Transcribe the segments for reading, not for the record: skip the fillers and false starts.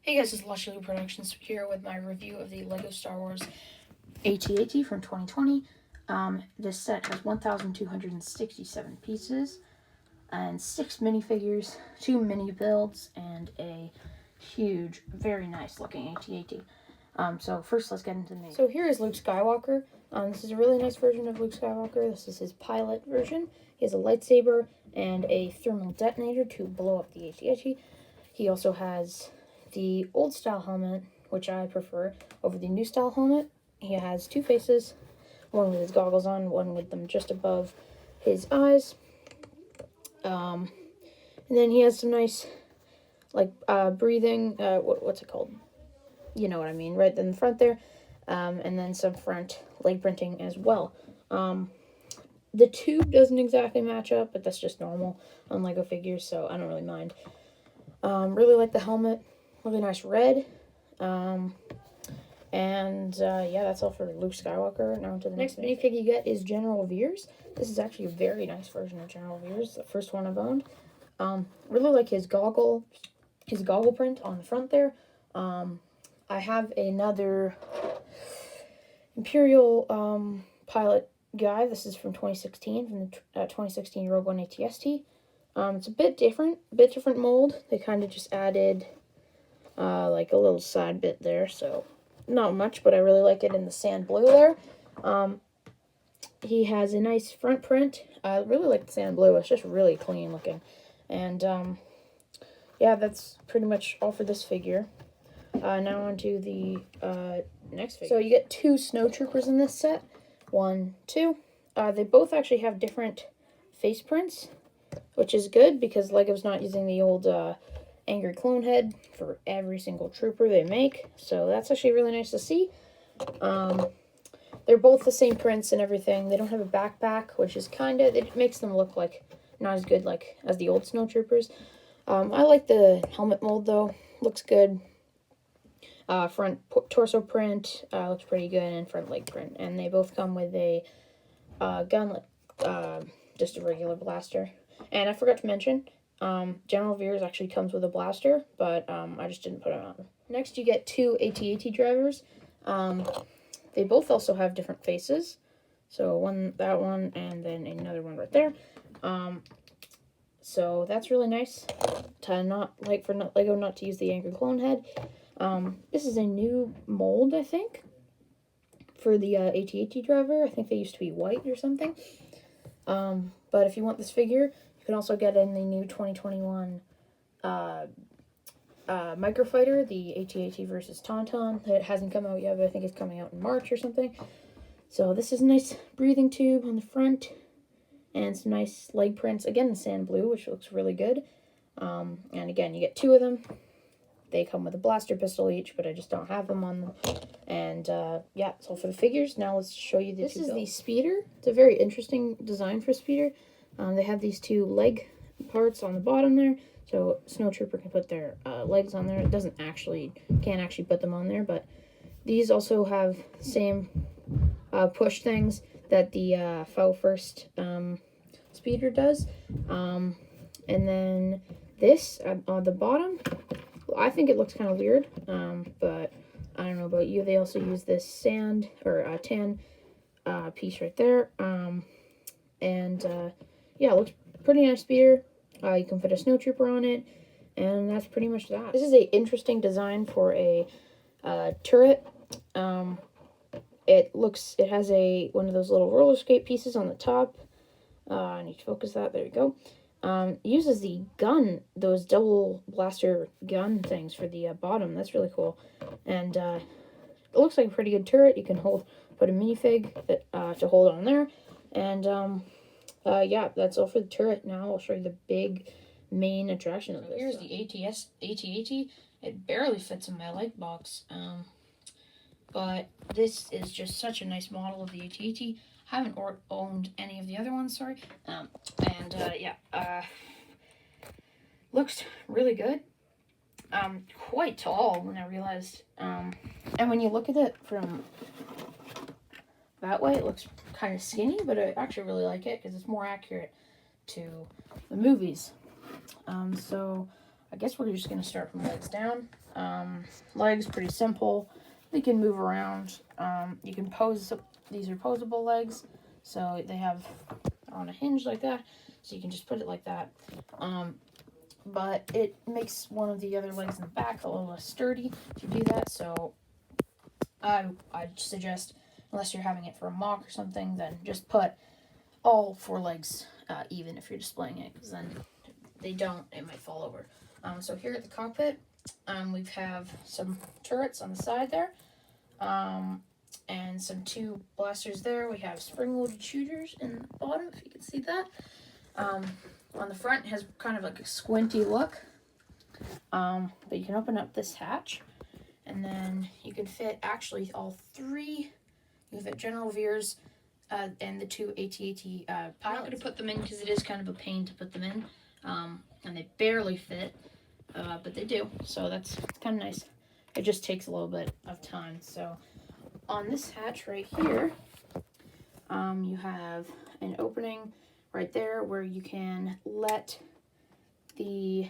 Hey guys, it's Lush Productions here with my review of the LEGO Star Wars AT-AT from 2020. This set has 1,267 pieces and 6 minifigures, 2 mini builds, and a huge, very nice looking AT-AT. So first let's get into the name. So here is Luke Skywalker. This is a really nice version of Luke Skywalker. This is his pilot version. He has a lightsaber and a thermal detonator to blow up the AT-AT. He also has the old style helmet, which I prefer, over the new style helmet. He has 2 faces, one with his goggles on, one with them just above his eyes. And then he has some nice, breathing, what's it called? You know what I mean, right in the front there. And then some front leg printing as well. The tube doesn't exactly match up, but that's just normal on LEGO figures, so I don't really mind. Really like the helmet. Really nice red. Yeah, that's all for Luke Skywalker. Now to the next minifig you get is General Veers. This is actually a very nice version of General Veers, the first one I've owned. Really like his goggle print on the front there. I have another Imperial pilot guy. This is from 2016, from the 2016 Rogue One AT-ST. It's a bit different mold. They kind of just added like a little side bit there, so not much, but I really like it in the sand blue there. He has a nice front print. I really like the sand blue. It's just really clean looking. And yeah, that's pretty much all for this figure. Now on to the next figure. So you get 2 snowtroopers in this set. 1, 2. They both actually have different face prints, which is good because LEGO's not using the old angry clone head for every single trooper they make, so that's actually really nice to see. They're both the same prints and everything. They don't have a backpack, which is it makes them look like not as good as the old snowtroopers. I like the helmet mold though, looks good. Front torso print looks pretty good, and front leg print, and they both come with a gunlet, just a regular blaster. And I forgot to mention, General Veers actually comes with a blaster, but I just didn't put it on. Next, you get 2 AT-AT drivers. They both also have different faces. So that one, and then another one right there. So that's really nice. For LEGO not to use the angry clone head. This is a new mold, I think, for the AT-AT driver. I think they used to be white or something. But if you want this figure, you can also get in the new 2021 Microfighter, the AT-AT versus Tauntaun. It hasn't come out yet, but I think it's coming out in March or something. So this is a nice breathing tube on the front, and some nice leg prints. Again, the sand blue, which looks really good. And again, you get 2 of them. They come with a blaster pistol each, but I just don't have them on them. And yeah, that's all for the figures. Now let's show you this. This is the speeder. It's a very interesting design for speeder. They have these 2 leg parts on the bottom there, so Snowtrooper can put their legs on there. It can't actually put them on there, but these also have the same push things that the FOW First speeder does. And then this on the bottom, I think it looks kind of weird, but I don't know about you. They also use this sand or tan piece right there, yeah, it looks pretty nice speeder. You can fit a snowtrooper on it, and that's pretty much that. This is a interesting design for a turret. It has one of those little roller skate pieces on the top. I need to focus that. There you go. It uses the gun, those double blaster gun things for the bottom. That's really cool. And it looks like a pretty good turret. You can put a minifig to hold on there. And yeah, that's all for the turret. Now I'll show you the big main attraction of this. Here's the AT-AT. It barely fits in my light box. But this is just such a nice model of the AT-AT. I haven't owned any of the other ones, sorry. Looks really good. Quite tall when I realized. And when you look at it from that way, it looks kind of skinny, but I actually really like it because it's more accurate to the movies. So I guess we're just going to start from legs down. Legs, pretty simple. They can move around. You can pose, these are posable legs. So they have on a hinge like that. So you can just put it like that. But it makes one of the other legs in the back a little less sturdy to do that. So I'd suggest, unless you're having it for a mock or something, then just put all 4 legs even if you're displaying it, because then they don't, it might fall over. So here at the cockpit, we have some turrets on the side there, and some 2 blasters there. We have spring-loaded shooters in the bottom, if you can see that. On the front, it has kind of like a squinty look, but you can open up this hatch, and then you can fit actually all 3. You can fit General Veers and the 2 AT-AT pilots. I'm not going to put them in because it is kind of a pain to put them in, and they barely fit, but they do, so that's kind of nice. It just takes a little bit of time. So on this hatch right here, you have an opening right there where you can let the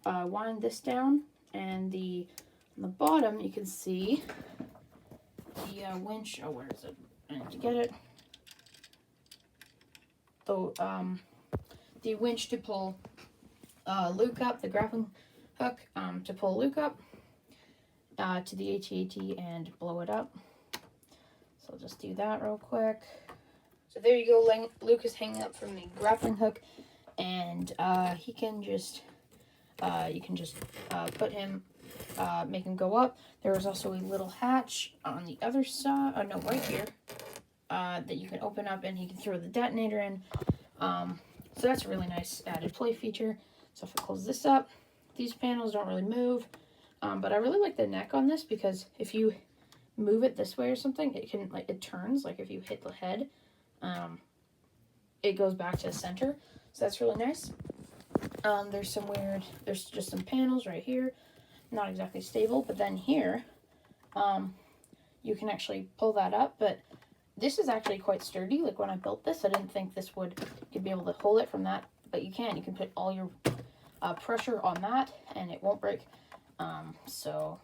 wind this down, and on the bottom you can see the winch. Oh, where is it? I need to get it. So the winch to pull Luke up, the grappling hook to pull Luke up to the AT-AT and blow it up. So I'll just do that real quick. So there you go. Luke is hanging up from the grappling hook, and he can just you can just put him, make him go up. There is also a little hatch on the other side, no, right here, that you can open up, and he can throw the detonator in. So that's a really nice added play feature. So if I close this up, these panels don't really move, but I really like the neck on this, because if you move it this way or something, it can, like, it turns, like if you hit the head, it goes back to the center. So that's really nice. There's just some panels right here, not exactly stable, but then here, you can actually pull that up, but this is actually quite sturdy. Like when I built this, I didn't think this you'd be able to hold it from that, but you can put all your pressure on that and it won't break. So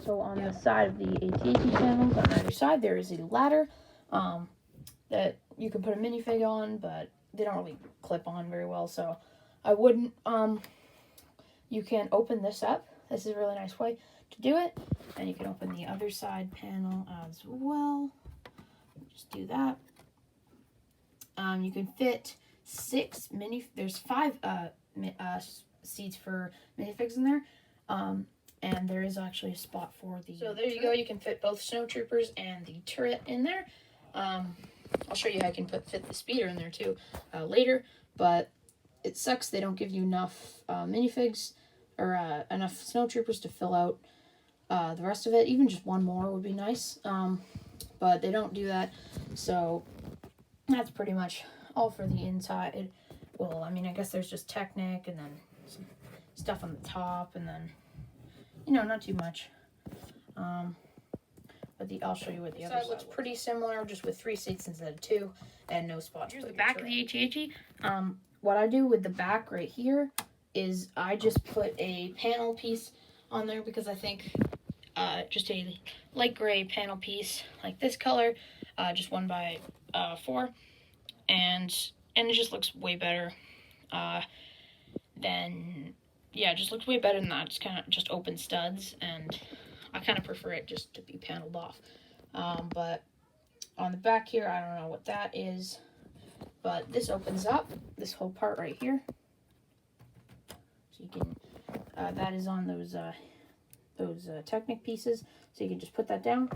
on the side of the AT-AT panels, on either side, there is a ladder that you can put a minifig on, but they don't really clip on very well, so I wouldn't. You can open this up. This is a really nice way to do it, and you can open the other side panel as well. Just do that. You can fit 6 there's 5 seats for minifigs in there, and there is actually a spot for the. So there you go. You can fit both snowtroopers and the turret in there. I'll show you how I can fit the speeder in there too later, but it sucks they don't give you enough minifigs or enough snowtroopers to fill out the rest of it. Even just one more would be nice, but they don't do that. So that's pretty much all for the inside. Well, I mean, I guess there's just Technic and then some stuff on the top, and then, not too much. But I'll show you what the other side looks pretty similar, just with 3 seats instead of 2, and no spots. Here's the back of the AT-AT. What I do with the back right here is I just put a panel piece on there, because I think just a light gray panel piece like this color, just 1x4, and it just looks way better it just looks way better than that. It's kind of just open studs, and I kind of prefer it just to be paneled off. But on the back here, I don't know what that is, but this opens up, this whole part right here. So you can, that is on those Technic pieces, so you can just put that down,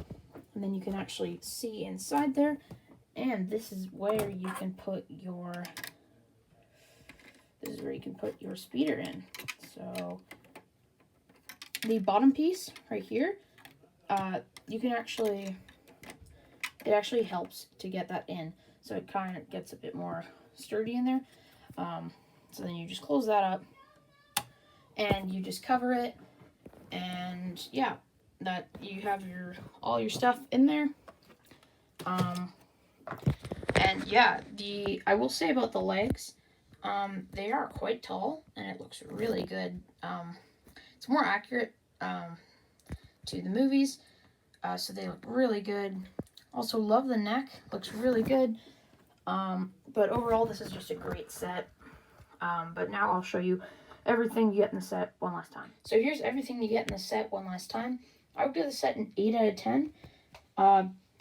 and then you can actually see inside there, and this is where you can put your, speeder in. So the bottom piece right here, you can actually, it actually helps to get that in, so it kind of gets a bit more sturdy in there. So then you just close that up, and you just cover it, and yeah, that you have all your stuff in there. And yeah, I will say about the legs, they are quite tall, and it looks really good. It's more accurate to the movies, so they look really good. Also love the neck, looks really good. But overall, this is just a great set. But now I'll show you everything you get in the set one last time. So here's everything you get in the set one last time. I would give the set an 8 out of 10.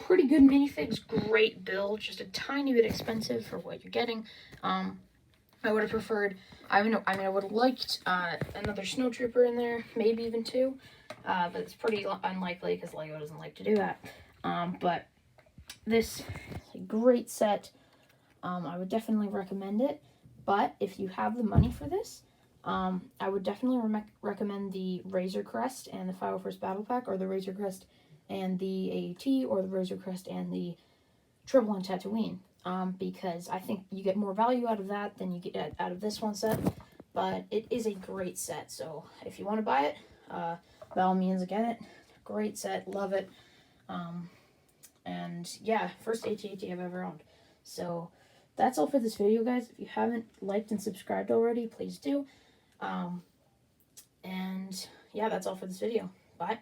Pretty good minifigs, great build, just a tiny bit expensive for what you're getting. I would have preferred, I would have liked another Snowtrooper in there, maybe even 2. But it's pretty unlikely because LEGO doesn't like to do that. But this is a great set. I would definitely recommend it. But if you have the money for this, I would definitely recommend the Razor Crest and the 501st Battle Pack, or the Razor Crest and the AAT, or the Razor Crest and the Tribble and Tatooine. Because I think you get more value out of that than you get out of this one set. But it is a great set, so if you want to buy it, by all means, get it. Great set, love it. And yeah, first AT-AT I've ever owned. So that's all for this video, guys. If you haven't liked and subscribed already, please do. And yeah, that's all for this video. Bye.